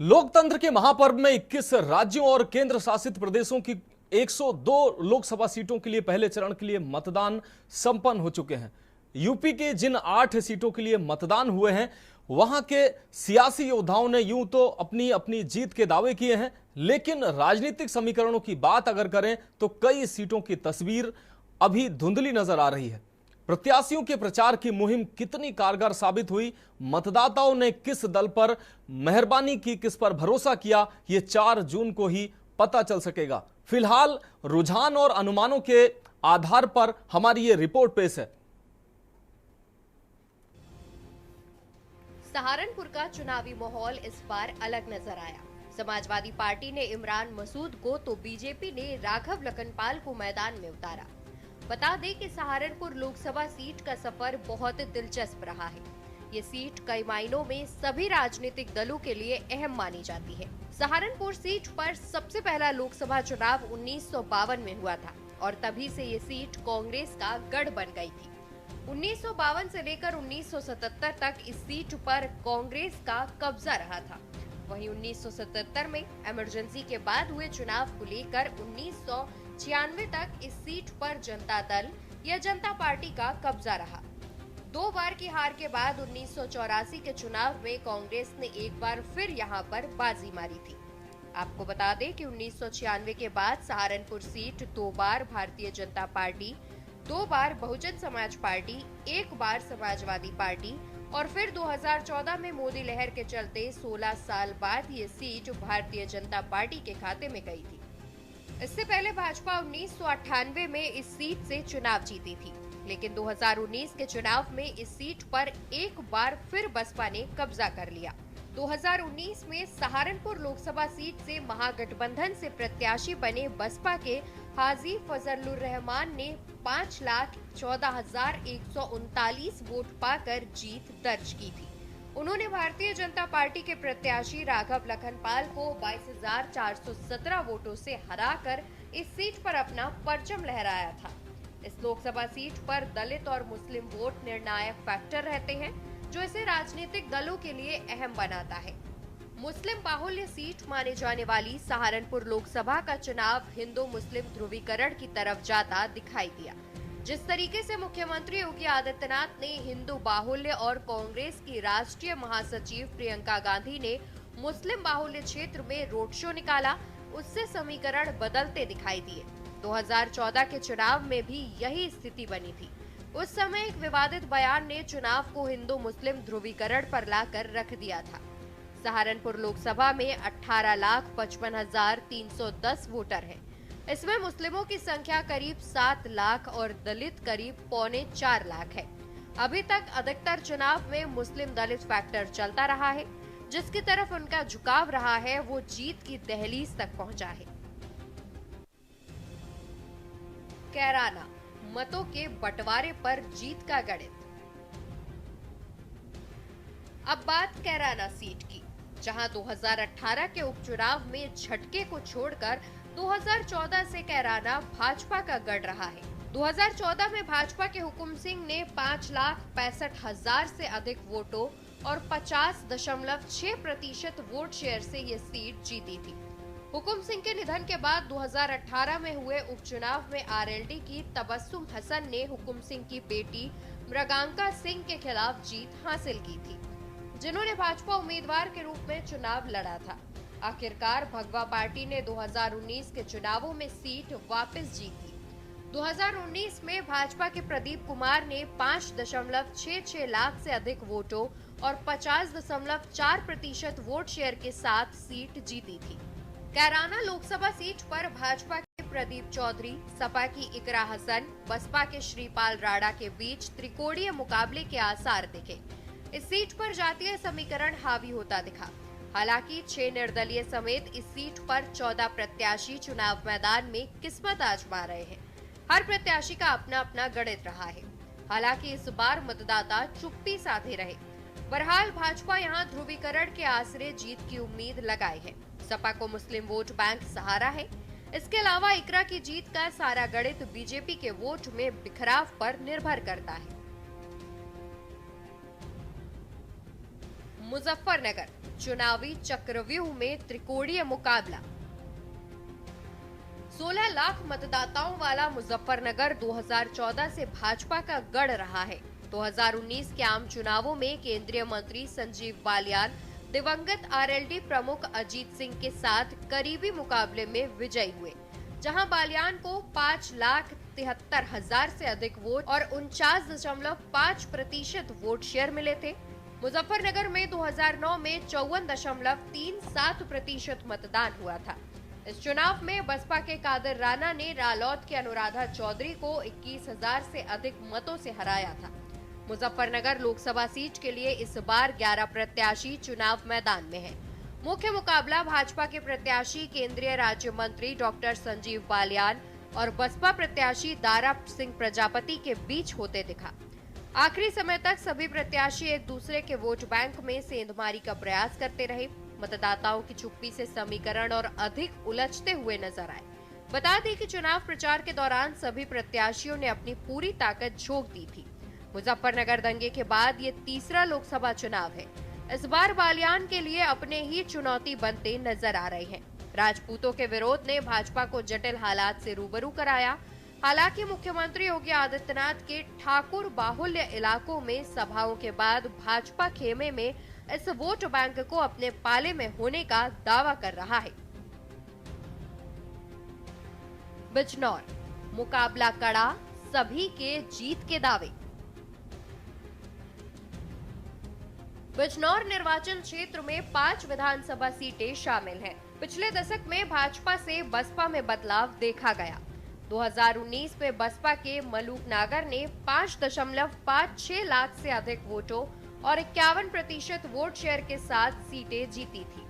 लोकतंत्र के महापर्व में 21 राज्यों और केंद्र शासित प्रदेशों की 102 लोकसभा सीटों के लिए पहले चरण के लिए मतदान संपन्न हो चुके हैं। यूपी के जिन 8 सीटों के लिए मतदान हुए हैं, वहां के सियासी योद्धाओं ने यूं तो अपनी अपनी जीत के दावे किए हैं, लेकिन राजनीतिक समीकरणों की बात अगर करें तो कई सीटों की तस्वीर अभी धुंधली नजर आ रही है। प्रत्याशियों के प्रचार की मुहिम कितनी कारगर साबित हुई, मतदाताओं ने किस दल पर मेहरबानी की, किस पर भरोसा किया, यह 4 जून को ही पता चल सकेगा। फिलहाल रुझान और अनुमानों के आधार पर हमारी ये रिपोर्ट पेश है। सहारनपुर का चुनावी माहौल इस बार अलग नजर आया। समाजवादी पार्टी ने इमरान मसूद को तो बीजेपी ने राघव लखनपाल को मैदान में उतारा। बता दें कि सहारनपुर लोकसभा सीट का सफर बहुत दिलचस्प रहा है। ये सीट कई मायनों में सभी राजनीतिक दलों के लिए अहम मानी जाती है। सहारनपुर सीट पर सबसे पहला लोकसभा चुनाव 1952 में हुआ था और तभी से ये सीट कांग्रेस का गढ़ बन गई थी। 1952 से लेकर 1977 तक इस सीट पर कांग्रेस का कब्जा रहा था। वहीं 1977 में इमरजेंसी के बाद हुए चुनाव को लेकर 1996 तक इस सीट पर जनता दल या जनता पार्टी का कब्जा रहा। 2 बार की हार के बाद 1984 के चुनाव में कांग्रेस ने एक बार फिर यहां पर बाजी मारी थी। आपको बता दें कि 1996 के बाद सहारनपुर सीट 2 बार भारतीय जनता पार्टी, 2 बार बहुजन समाज पार्टी, 1 बार समाजवादी पार्टी और फिर 2014 में मोदी लहर के चलते 16 साल बाद ये सीट भारतीय जनता पार्टी के खाते में गई थी। इससे पहले भाजपा 1998 में इस सीट से चुनाव जीती थी, लेकिन 2019 के चुनाव में इस सीट पर एक बार फिर बसपा ने कब्जा कर लिया। 2019 में सहारनपुर लोकसभा सीट से महागठबंधन से प्रत्याशी बने बसपा के हाजी फजलुर रहमान ने 5,14,139 वोट पाकर जीत दर्ज की थी। उन्होंने भारतीय जनता पार्टी के प्रत्याशी राघव लखनपाल को 22,417 वोटों से हराकर इस सीट पर अपना परचम लहराया था। इस लोकसभा सीट पर दलित और मुस्लिम वोट निर्णायक फैक्टर रहते हैं, जो इसे राजनीतिक दलों के लिए अहम बनाता है। मुस्लिम बाहुल्य सीट माने जाने वाली सहारनपुर लोकसभा का चुनाव हिंदू मुस्लिम ध्रुवीकरण की तरफ जाता दिखाई दिया। जिस तरीके से मुख्यमंत्री योगी आदित्यनाथ ने हिंदू बाहुल्य और कांग्रेस की राष्ट्रीय महासचिव प्रियंका गांधी ने मुस्लिम बाहुल्य क्षेत्र में रोड शो निकाला, उससे समीकरण बदलते दिखाई दिए। 2014 के चुनाव में भी यही स्थिति बनी थी। उस समय एक विवादित बयान ने चुनाव को हिंदू मुस्लिम ध्रुवीकरण पर लाकर रख दिया था। सहारनपुर लोकसभा में 18,55,310 वोटर हैं। इसमें मुस्लिमों की संख्या करीब 7 लाख और दलित करीब 3.25 लाख है। अभी तक अधिकतर चुनाव में मुस्लिम दलित फैक्टर चलता रहा है। जिसकी तरफ उनका झुकाव रहा है वो जीत की दहलीज तक पहुंचा है। कैराना, मतों के बंटवारे पर जीत का गणित। अब बात कैराना सीट की, जहां 2018 के उपचुनाव में झटके को छोड़कर 2014 से कैराना भाजपा का गढ़ रहा है। 2014 में भाजपा के हुकुम सिंह ने 5,65,000 से अधिक वोटों और 50.6% वोट शेयर से ये सीट जीती थी। हुकुम सिंह के निधन के बाद 2018 में हुए उपचुनाव में आरएलडी की तबस्सुम हसन ने हुकुम सिंह की बेटी मृगांका सिंह के खिलाफ जीत हासिल की थी, जिन्होंने भाजपा उम्मीदवार के रूप में चुनाव लड़ा था। आखिरकार भगवा पार्टी ने 2019 के चुनावों में सीट वापस जीती। 2019 में भाजपा के प्रदीप कुमार ने 5.66 लाख से अधिक वोटों और 50.4% वोट शेयर के साथ सीट जीती थी। कैराना लोकसभा सीट पर भाजपा के प्रदीप चौधरी, सपा की इकरा हसन, बसपा के श्रीपाल राणा के बीच त्रिकोणीय मुकाबले के आसार दिखे। इस सीट पर जातीय समीकरण हावी होता दिखा। हालांकि 6 निर्दलीय समेत इस सीट पर 14 प्रत्याशी चुनाव मैदान में किस्मत आजमा रहे हैं। हर प्रत्याशी का अपना अपना गणित रहा है। हालांकि इस बार मतदाता चुप्पी साधे रहे। बहरहाल भाजपा यहां ध्रुवीकरण के आसरे जीत की उम्मीद लगाए है। सपा को मुस्लिम वोट बैंक सहारा है। इसके अलावा इकरा की जीत का सारा गणित बीजेपी के वोट में बिखराव पर निर्भर करता है। मुजफ्फरनगर चुनावी चक्रव्यूह में त्रिकोणीय मुकाबला। 16 लाख मतदाताओं वाला मुजफ्फरनगर 2014 से भाजपा का गढ़ रहा है। 2019 के आम चुनावों में केंद्रीय मंत्री संजीव बालियान दिवंगत आरएलडी प्रमुख अजीत सिंह के साथ करीबी मुकाबले में विजयी हुए, जहां बालियान को 5,73,000 से अधिक वोट और 49.5% वोट शेयर मिले थे। मुजफ्फरनगर में 2009 में 54.37% मतदान हुआ था। इस चुनाव में बसपा के कादर राणा ने रालौद के अनुराधा चौधरी को 21,000 से अधिक मतों से हराया था। मुजफ्फरनगर लोकसभा सीट के लिए इस बार 11 प्रत्याशी चुनाव मैदान में हैं। मुख्य मुकाबला भाजपा के प्रत्याशी केंद्रीय राज्य मंत्री डॉक्टर संजीव बालियान और बसपा प्रत्याशी दारा सिंह प्रजापति के बीच होते दिखा। आखिरी समय तक सभी प्रत्याशी एक दूसरे के वोट बैंक में सेंधमारी का प्रयास करते रहे। मतदाताओं की चुप्पी से समीकरण और अधिक उलझते हुए नजर आए। बता दें कि चुनाव प्रचार के दौरान सभी प्रत्याशियों ने अपनी पूरी ताकत झोंक दी थी। मुजफ्फरनगर दंगे के बाद ये तीसरा लोकसभा चुनाव है। इस बार बालियान के लिए अपने ही चुनौती बनते नजर आ रहे हैं। राजपूतों के विरोध ने भाजपा को जटिल हालात से रूबरू कराया। हालांकि मुख्यमंत्री योगी आदित्यनाथ के ठाकुर बाहुल्य इलाकों में सभाओं के बाद भाजपा खेमे में इस वोट बैंक को अपने पाले में होने का दावा कर रहा है। बिजनौर मुकाबला कड़ा, सभी के जीत के दावे। बिजनौर निर्वाचन क्षेत्र में 5 विधानसभा सीटें शामिल हैं। पिछले दशक में भाजपा से बसपा में बदलाव देखा गया। 2019 में बसपा के मलूक नागर ने 5.56 लाख से अधिक वोटों और 51% वोट शेयर के साथ सीटें जीती थी।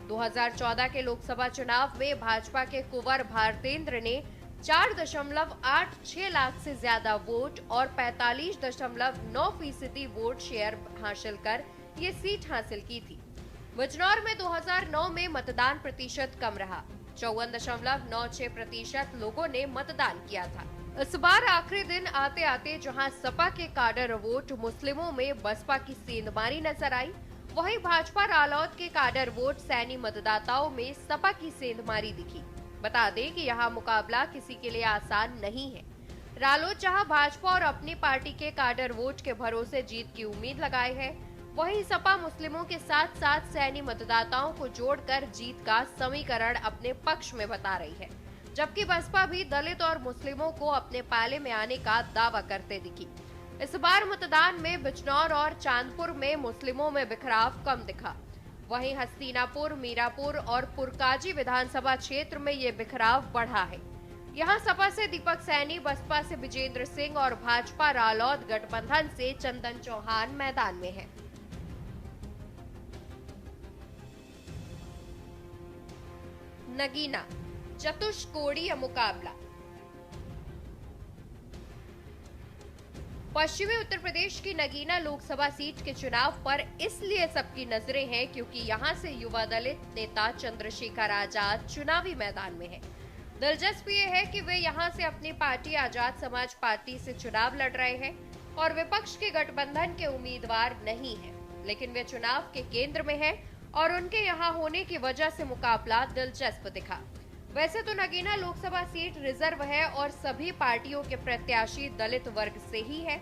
2014 के लोकसभा चुनाव में भाजपा के कुंवर भारतेंद्र ने 4.86 लाख से ज्यादा वोट और 45.9% वोट शेयर हासिल कर ये सीट हासिल की थी। बिजनौर में 2009 में मतदान प्रतिशत कम रहा। 54.96% लोगों ने मतदान किया था। इस बार आखिरी दिन आते आते जहां सपा के काडर वोट मुस्लिमों में बसपा की सेंधमारी नजर आई, वहीं भाजपा रालौद के काडर वोट सैनी मतदाताओं में सपा की सेंधमारी दिखी। बता दें कि यहां मुकाबला किसी के लिए आसान नहीं है। रालोद जहां भाजपा और अपनी पार्टी के काडर वोट के भरोसे जीत की उम्मीद लगाए है, वहीं सपा मुस्लिमों के साथ साथ सैनी मतदाताओं को जोड़कर जीत का समीकरण अपने पक्ष में बता रही है, जबकि बसपा भी दलित और मुस्लिमों को अपने पाले में आने का दावा करते दिखी। इस बार मतदान में बिजनौर और चांदपुर में मुस्लिमों में बिखराव कम दिखा। वहीं हस्तिनापुर, मीरापुर और पुरकाजी विधानसभा क्षेत्र में ये बिखराव बढ़ा है। यहां सपा से दीपक सैनी, बसपा से विजेंद्र सिंह और भाजपा रालौद गठबंधन से चंदन चौहान मैदान में है। नगीना चतुष्कोणीय मुकाबला। पश्चिमी उत्तर प्रदेश की नगीना लोकसभा सीट के चुनाव पर इसलिए सबकी नजरें हैं क्योंकि यहां से युवा दलित नेता चंद्रशेखर आजाद चुनावी मैदान में हैं। दिलचस्प ये है कि वे यहां से अपनी पार्टी आजाद समाज पार्टी से चुनाव लड़ रहे हैं और विपक्ष के गठबंधन के उम्मीदवार नहीं हैं, लेकिन वे चुनाव के केंद्र में हैं और उनके यहां होने की वजह से मुकाबला दिलचस्प दिखा। वैसे तो नगीना लोकसभा सीट रिजर्व है और सभी पार्टियों के प्रत्याशी दलित वर्ग से ही है।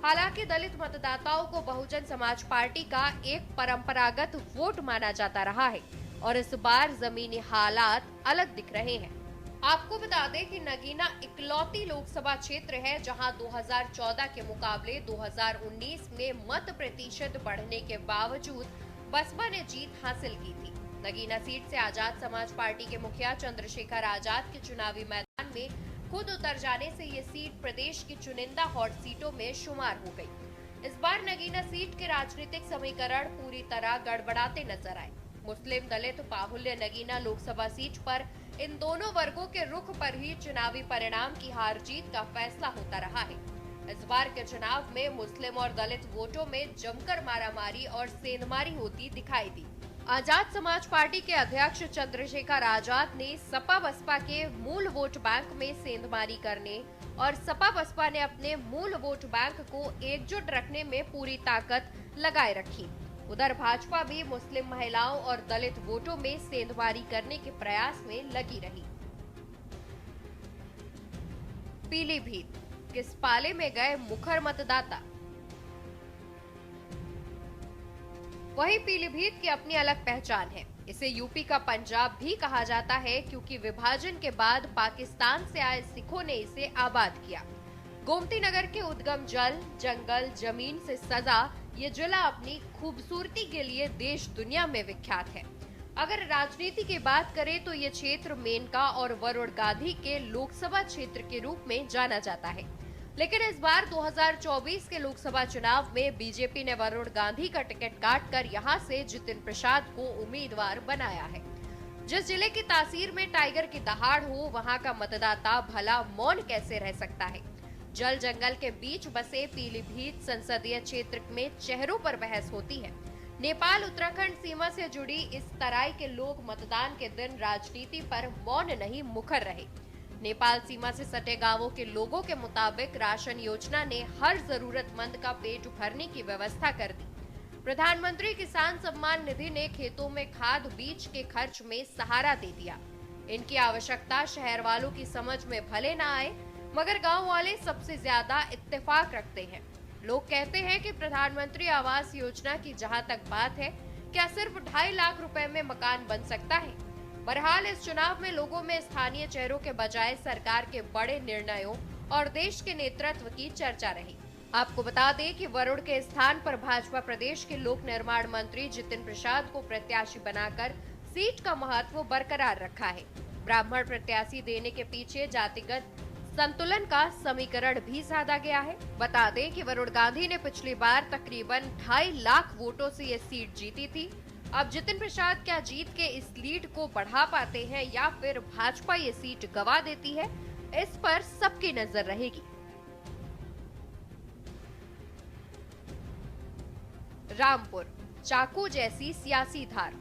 हालांकि दलित मतदाताओं को बहुजन समाज पार्टी का एक परंपरागत वोट माना जाता रहा है और इस बार जमीनी हालात अलग दिख रहे हैं। आपको बता दें कि नगीना इकलौती लोकसभा क्षेत्र है जहां 2014 के मुकाबले 2019 में मत प्रतिशत बढ़ने के बावजूद बसपा ने जीत हासिल की थी। नगीना सीट से आजाद समाज पार्टी के मुखिया चंद्रशेखर आजाद के चुनावी मैदान में खुद उतर जाने से ये सीट प्रदेश की चुनिंदा हॉट सीटों में शुमार हो गई। इस बार नगीना सीट के राजनीतिक समीकरण पूरी तरह गड़बड़ाते नजर आए। मुस्लिम दलित बाहुल्य नगीना लोकसभा सीट पर इन दोनों वर्गों के रुख पर ही चुनावी परिणाम की हार जीत का फैसला होता रहा है। इस बार के चुनाव में मुस्लिम और दलित वोटों में जमकर मारामारी और सेंधमारी होती दिखाई दी। आजाद समाज पार्टी के अध्यक्ष चंद्रशेखर आजाद ने सपा बसपा के मूल वोट बैंक में सेंधमारी करने और सपा बसपा ने अपने मूल वोट बैंक को एकजुट रखने में पूरी ताकत लगाए रखी। उधर भाजपा भी मुस्लिम महिलाओं और दलित वोटों में सेंधमारी करने के प्रयास में लगी रही। पीलीभीत, किस पाले में गए मुखर मतदाता। वही पीलीभीत की अपनी अलग पहचान है। इसे यूपी का पंजाब भी कहा जाता है क्योंकि विभाजन के बाद पाकिस्तान से आए सिखों ने इसे आबाद किया। गोमती नगर के उद्गम जल, जंगल, जमीन से सजा ये जिला अपनी खूबसूरती के लिए देश दुनिया में विख्यात है। अगर राजनीति की बात करें तो ये क्षेत्र मेनका और वरुण गांधी के लोकसभा क्षेत्र के रूप में जाना जाता है। लेकिन इस बार 2024 के लोकसभा चुनाव में बीजेपी ने वरुण गांधी का टिकट काटकर यहां से जितिन प्रसाद को उम्मीदवार बनाया है। जिस जिले की तासीर में टाइगर की दहाड़ हो, वहां का मतदाता भला मौन कैसे रह सकता है। जल जंगल के बीच बसे पीलीभीत संसदीय क्षेत्र में चेहरों पर बहस होती है। नेपाल उत्तराखंड सीमा से जुड़ी इस तराई के लोग मतदान के दिन राजनीति पर मौन नहीं मुखर रहे। नेपाल सीमा से सटे गांवों के लोगों के मुताबिक राशन योजना ने हर जरूरतमंद का पेट भरने की व्यवस्था कर दी। प्रधानमंत्री किसान सम्मान निधि ने खेतों में खाद बीज के खर्च में सहारा दे दिया। इनकी आवश्यकता शहर वालों की समझ में भले न आए, मगर गांव वाले सबसे ज्यादा इत्तेफाक रखते हैं। लोग कहते हैं कि प्रधानमंत्री आवास योजना की जहां तक बात है, क्या सिर्फ 2.5 लाख रुपए में मकान बन सकता है। बहरहाल इस चुनाव में लोगों में स्थानीय चेहरों के बजाय सरकार के बड़े निर्णयों और देश के नेतृत्व की चर्चा रही। आपको बता दें कि वरुण के स्थान पर भाजपा प्रदेश के लोक निर्माण मंत्री जितिन प्रसाद को प्रत्याशी बनाकर सीट का महत्व बरकरार रखा है। ब्राह्मण प्रत्याशी देने के पीछे जातिगत संतुलन का समीकरण भी साधा गया है। बता दें कि वरुण गांधी ने पिछली बार तकरीबन 2.5 लाख वोटों से ये सीट जीती थी। अब जितिन प्रसाद क्या जीत के इस लीड को बढ़ा पाते हैं या फिर भाजपा ये सीट गंवा देती है, इस पर सबकी नजर रहेगी। रामपुर, चाकू जैसी सियासी धार।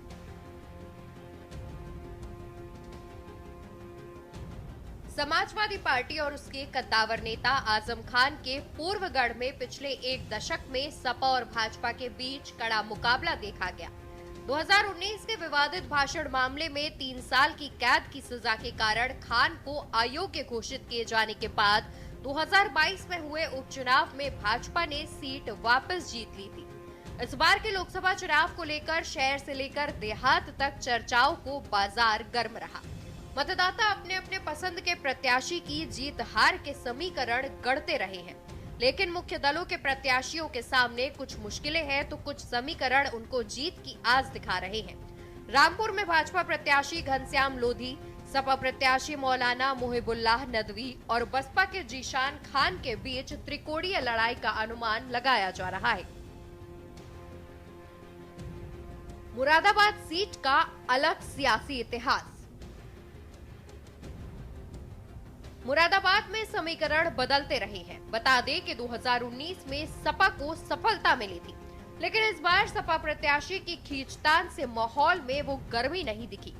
समाजवादी पार्टी और उसके कद्दावर नेता आजम खान के पूर्वगढ़ में पिछले 1 दशक में सपा और भाजपा के बीच कड़ा मुकाबला देखा गया। 2019 के विवादित भाषण मामले में 3 साल की कैद की सजा के कारण खान को अयोग्य घोषित किए जाने के बाद 2022 में हुए उपचुनाव में भाजपा ने सीट वापस जीत ली थी। इस बार के लोकसभा चुनाव को लेकर शहर से लेकर देहात तक चर्चाओं को बाजार गर्म रहा। मतदाता अपने अपने पसंद के प्रत्याशी की जीत हार के समीकरण गढ़ते रहे हैं, लेकिन मुख्य दलों के प्रत्याशियों के सामने कुछ मुश्किलें हैं तो कुछ समीकरण उनको जीत की आस दिखा रहे हैं। रामपुर में भाजपा प्रत्याशी घनश्याम लोधी, सपा प्रत्याशी मौलाना मुहिबुल्लाह नदवी और बसपा के जीशान खान के बीच त्रिकोणीय लड़ाई का अनुमान लगाया जा रहा है। मुरादाबाद सीट का अलग सियासी इतिहास। मुरादाबाद में समीकरण बदलते रहे हैं। बता दें कि 2019 में सपा को सफलता मिली थी, लेकिन इस बार सपा प्रत्याशी की खींचतान से माहौल में वो गर्मी नहीं दिखी।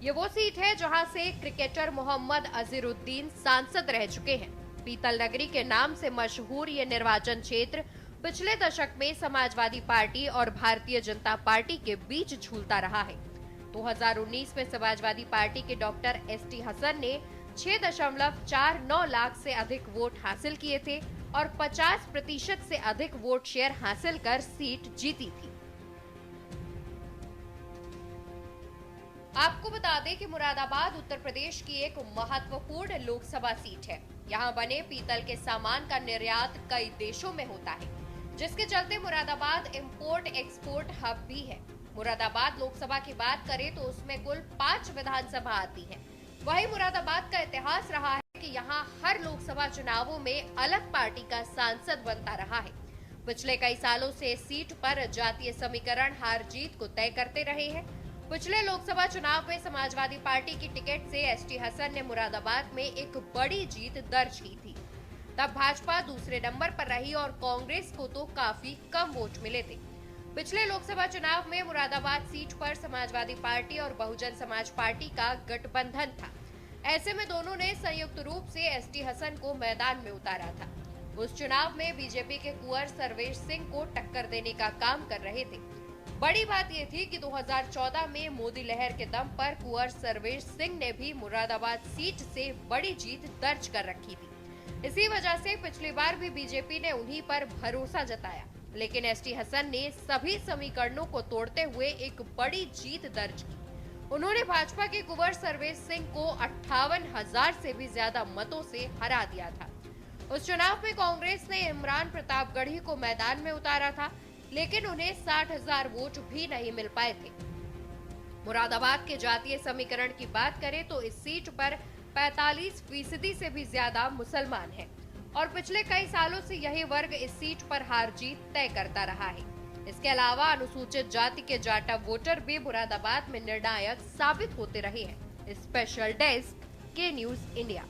ये वो सीट है जहां से क्रिकेटर मोहम्मद अजहरुद्दीन सांसद रह चुके हैं। पीतल नगरी के नाम से मशहूर ये निर्वाचन क्षेत्र पिछले दशक में समाजवादी पार्टी और भारतीय जनता पार्टी के बीच झूलता रहा है। 2019 में समाजवादी पार्टी के डॉक्टर एसटी हसन ने 6.49 लाख से अधिक वोट हासिल किए थे और 50% से अधिक वोट शेयर हासिल कर सीट जीती थी। आपको बता दें कि मुरादाबाद उत्तर प्रदेश की एक महत्वपूर्ण लोकसभा सीट है। यहाँ बने पीतल के सामान का निर्यात कई देशों में होता है, जिसके चलते मुरादाबाद इंपोर्ट एक्सपोर्ट हब भी है। मुरादाबाद लोकसभा की बात करें तो उसमें कुल 5 विधानसभा आती है। वही मुरादाबाद का इतिहास रहा है कि यहाँ हर लोकसभा चुनावों में अलग पार्टी का सांसद बनता रहा है। पिछले कई सालों से सीट पर जातीय समीकरण हार जीत को तय करते रहे हैं। पिछले लोकसभा चुनाव में समाजवादी पार्टी की टिकट से एसटी हसन ने मुरादाबाद में एक बड़ी जीत दर्ज की थी। तब भाजपा दूसरे नंबर पर रही और कांग्रेस को तो काफी कम वोट मिले थे। पिछले लोकसभा चुनाव में मुरादाबाद सीट पर समाजवादी पार्टी और बहुजन समाज पार्टी का गठबंधन था। ऐसे में दोनों ने संयुक्त रूप से एसटी हसन को मैदान में उतारा था। उस चुनाव में बीजेपी के कुंवर सर्वेश सिंह को टक्कर देने का काम कर रहे थे। बड़ी बात यह थी कि 2014 में मोदी लहर के दम पर कुंवर सर्वेश सिंह ने भी मुरादाबाद सीट से बड़ी जीत दर्ज कर रखी थी। इसी वजह से पिछली बार भी बीजेपी ने उन्हीं पर भरोसा जताया, लेकिन एसटी हसन ने सभी समीकरणों को तोड़ते हुए एक बड़ी जीत दर्ज की। उन्होंने भाजपा के कुंवर सर्वेश सिंह को 58,000 से भी ज्यादा मतों से हरा दिया था। उस चुनाव में कांग्रेस ने इमरान प्रतापगढ़ी को मैदान में उतारा था, लेकिन उन्हें 60,000 वोट भी नहीं मिल पाए थे। मुरादाबाद के जातीय समीकरण की बात करें तो इस सीट पर 45% से भी ज्यादा मुसलमान हैं और पिछले कई सालों से यही वर्ग इस सीट पर हार जीत तय करता रहा है। इसके अलावा अनुसूचित जाति के जाटा वोटर भी मुरादाबाद में निर्णायक साबित होते रहे हैं। स्पेशल डेस्क के न्यूज इंडिया।